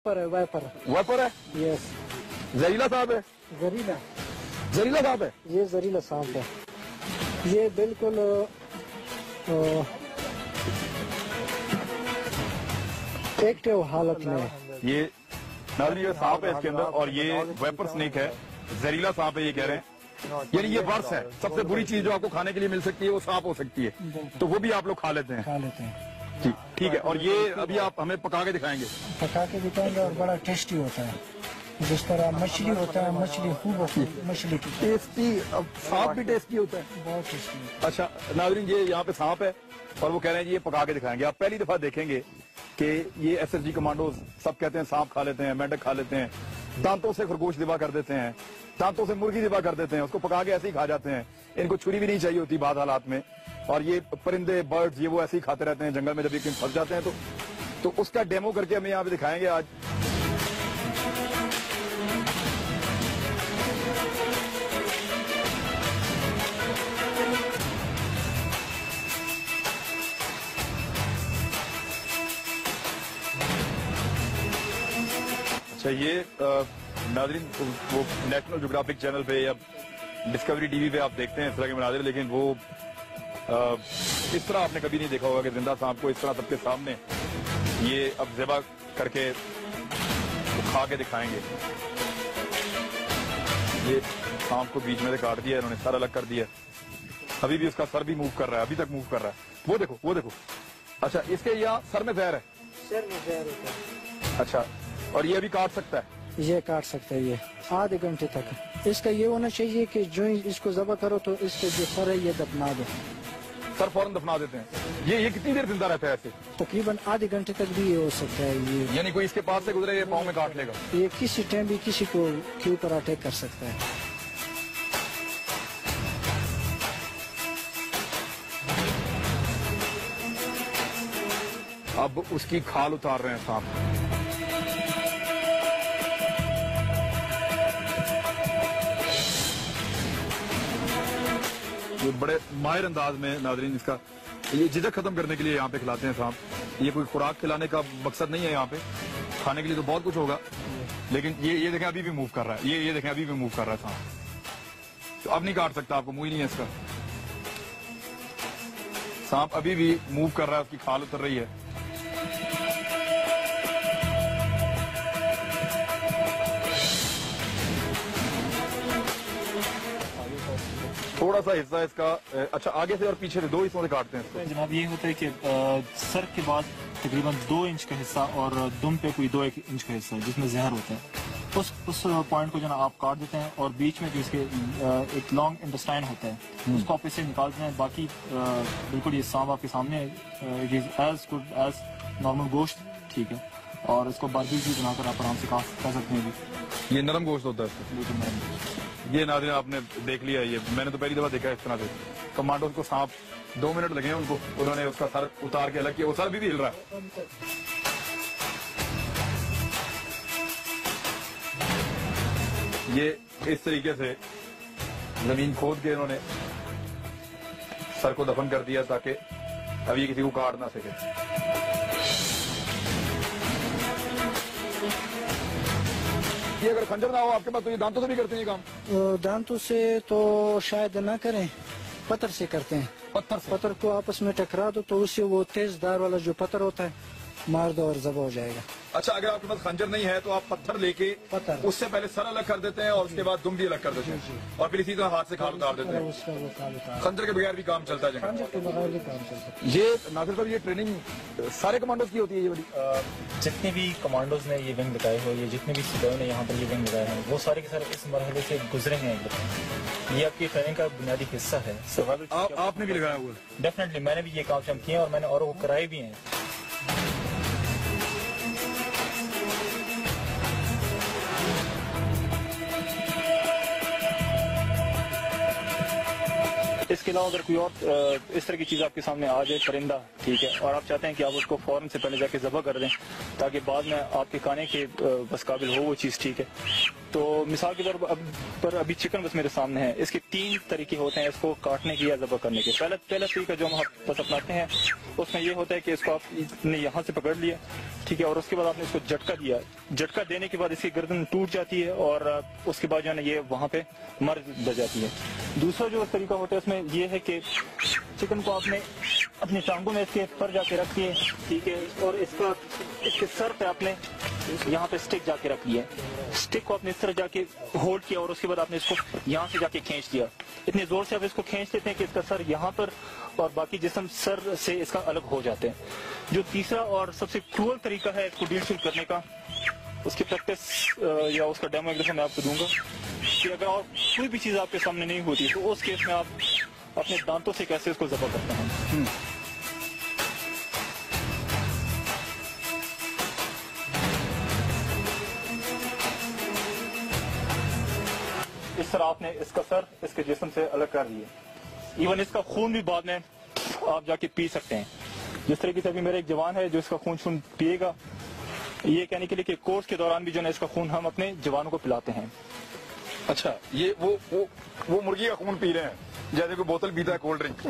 Wiper wiper है। Yes. जहरीला सांप है। जहरीला जहरीला सांप है। ये जहरीला सांप है। ये बिल्कुल एक्टिव हालत में। ये नाज़रीन ये सांप है इसके अंदर और ये वाइपर स्नेक है, जहरीला सांप है ये कह रहे हैं। यानी ये वर्ष है, सबसे बुरी चीज जो आपको खाने के लिए मिल सकती है वो सांप हो सकती है, तो वो भी आप लोग खा लेते हैं। ठीक है। और ये अभी आप हमें पका के दिखाएंगे? पका के दिखाएंगे और बड़ा टेस्टी होता है, जिस तरह मछली होता है, मछली खूब मछली की टेस्टी। अब सांप भी टेस्टी होता है, बहुत टेस्टी। अच्छा नाज़रीन ये यहाँ पे सांप है और वो कह रहे हैं ये पका के दिखाएंगे। आप पहली दफा देखेंगे कि ये एसएसजी कमांडोज सब कहते हैं सांप खा लेते हैं, मेंढक खा लेते हैं, दांतों से खरगोश दिबा कर देते हैं, दांतों से मुर्गी दिबा कर देते हैं, उसको पका के ऐसे ही खा जाते हैं। इनको छुरी भी नहीं चाहिए होती बाद हालात में। और ये परिंदे बर्ड्स ये वो ऐसे ही खाते रहते हैं जंगल में, जब ये फंस जाते हैं तो उसका डेमो करके हमें यहाँ पे दिखाएंगे आज। अच्छा ये नाज़रीन वो नेशनल ज्योग्राफिक चैनल पे या डिस्कवरी टीवी पे आप देखते हैं इस तरह के मनाज़िर, लेकिन वो इस तरह आपने कभी नहीं देखा होगा कि जिंदा सांप को इस तरह सबके सामने ये अब ज़िबा करके खा के दिखाएंगे। ये सांप को बीच में से काट दिया इन्होंने, सर अलग कर दिया, अभी भी उसका सर भी मूव कर रहा है, अभी तक मूव कर रहा है। वो देखो वो देखो। अच्छा इसके यहाँ सर में जहर है? सर में जहर होता है। अच्छा और ये भी काट सकता है? ये काट सकता है, ये आधे घंटे तक। इसका ये होना चाहिए कि जो इसको ज़बह करो तो इसका जो सर है ये दफना दो। सर फौरन दफना देते हैं। ये कितनी देर जिंदा रहता है ऐसे? तकरीबन आधे घंटे तक भी ये हो सकता है। ये यानी कोई इसके पास से गुजरे ये पाँव में काट लेगा? ये किसी टाइम भी किसी को के ऊपर अटैक कर सकता है। अब उसकी खाल उतार रहे हैं सांप। ये बड़े माहिर अंदाज में नाज़रीन इसका ये झिझक खत्म करने के लिए यहाँ पे खिलाते हैं सांप। ये कोई खुराक खिलाने का मकसद नहीं है, यहाँ पे खाने के लिए तो बहुत कुछ होगा, लेकिन ये देखें अभी भी मूव कर रहा है। ये देखें अभी भी मूव कर रहा है सांप। तो अब नहीं काट सकता, आपको मुंह ही नहीं है इसका। सांप अभी भी मूव कर रहा है, उसकी खाल उतर रही है। थोड़ा सा हिस्सा इसका अच्छा आगे से और पीछे से दो हिस्सों से काटते हैं इसको। जनाब ये होता है कि सर के बाद तकरीबन 2 इंच का हिस्सा और दुम पे कोई 2 इंच का हिस्सा जिसमें जहर होता है, उस पॉइंट को जो आप काट देते हैं और बीच में जो इसके एक लॉन्ग इंटेस्टाइन होता है उसको आप इससे निकालते हैं। बाकी बिल्कुल ये सांप आपके सामने it is as good as normal गोश्त, ठीक है। और इसको बारबेक्यू बनाकर आप आराम से खा सकते हैं। ये नरम गोश्त होता है। ये नाज़रीन आपने देख लिया, ये मैंने तो पहली दफा देखा इस तरह से। कमांडोज को सांप 2 मिनट लगे उनको, उन्होंने उसका सर उतार के अलग किया, वो सर भी हिल रहा है। ये इस तरीके से जमीन खोद के इन्होंने सर को दफन कर दिया ताकि अब ये किसी को काट ना सके। ये अगर खंजर ना हो आपके पास तो ये दांतों से भी करते हैं ये काम? दांतों से तो शायद ना करें, पत्थर से करते हैं। पत्थर को आपस में टकरा दो तो उससे वो तेज धार वाला जो पत्थर होता है मार दो और ज़बह हो जाएगा। अच्छा अगर आपके पास खंजर नहीं है तो आप पत्थर लेके उससे पहले सर अलग कर देते हैं और उसके बाद दुम भी अलग कर देते हैं और फिर इसी तरह हाथ से खाल उतार देते हैं। खंजर के बगैर भी काम चलता है? खंजर के बगैर भी काम चलता है। ये नाज़िर साहब ये ट्रेनिंग सारे कमांडोज की होती है? ये बड़ी जितने भी कमांडोज ने ये विंग लगाए हो, ये जितने भी सिपाहियों ने यहाँ पर ये विंग लगाए हैं, वो सारे के सारे इस मरहले से गुजरे हैं। ये आपकी ट्रेनिंग का बुनियादी हिस्सा है। आपने भी लगाया हुआ? डेफिनेटली मैंने भी ये काम किए और मैंने औरों को कराए भी हैं। इसके अलावा अगर कोई और इस तरह की चीज आपके सामने आ जाए, परिंदा, ठीक है, और आप चाहते हैं कि आप उसको फौरन से पहले जाके ज़बह कर दें, ताकि बाद में आपके खाने के बस काबिल हो वो चीज़, ठीक है। तो मिसाल के तौर पर अभी चिकन बस मेरे सामने है, इसके 3 तरीके होते हैं इसको काटने के या ज़बह करने के। पहला तरीका जो हम बस अपनाते हैं उसमें ये होता है कि इसको आपने यहाँ से पकड़ लिया, ठीक है, और उसके बाद आपने इसको झटका दिया। झटका देने के बाद इसकी गर्दन टूट जाती है और उसके बाद जो है ना ये वहाँ पे मर जाती है। दूसरा जो तरीका होता है उसमें ये है कि चिकन को आपने अपनी टांगों में इसके पर जाके रख दिए, ठीक है, और इसके सर पे आपने यहाँ पे स्टिक जाके रख लिया। स्टिक को आपने इस तरह जाके होल्ड किया और उसके बाद आपने इसको यहाँ से जाके खींच दिया। इतने जोर से आप इसको खींच लेते हैं कि इसका सर यहाँ पर और बाकी जिस्म सर से इसका अलग हो जाते हैं। जो तीसरा और सबसे क्रूअल तरीका है इसको डील करने का, उसकी प्रैक्टिस या उसका डेमो एक दफा मैं आपको दूंगा कि अगर और कोई भी चीज आपके सामने नहीं होती तो उस केस में आप अपने दांतों से कैसे इसको ज़बह करते हैं। इस तरह आपने इसका सर इसके जिस्म से अलग कर लिया। इवन इसका खून भी बाद में आप जाके पी सकते हैं। जिस तरीके से अभी मेरा एक जवान है जो इसका खून पिएगा, ये कहने के लिए कि कोर्स के दौरान भी जो है इसका खून हम अपने जवानों को पिलाते हैं। अच्छा, ये वो मुर्गी का खून पी रहे हैं जैसे कोई बोतल पीता है कोल्ड ड्रिंक।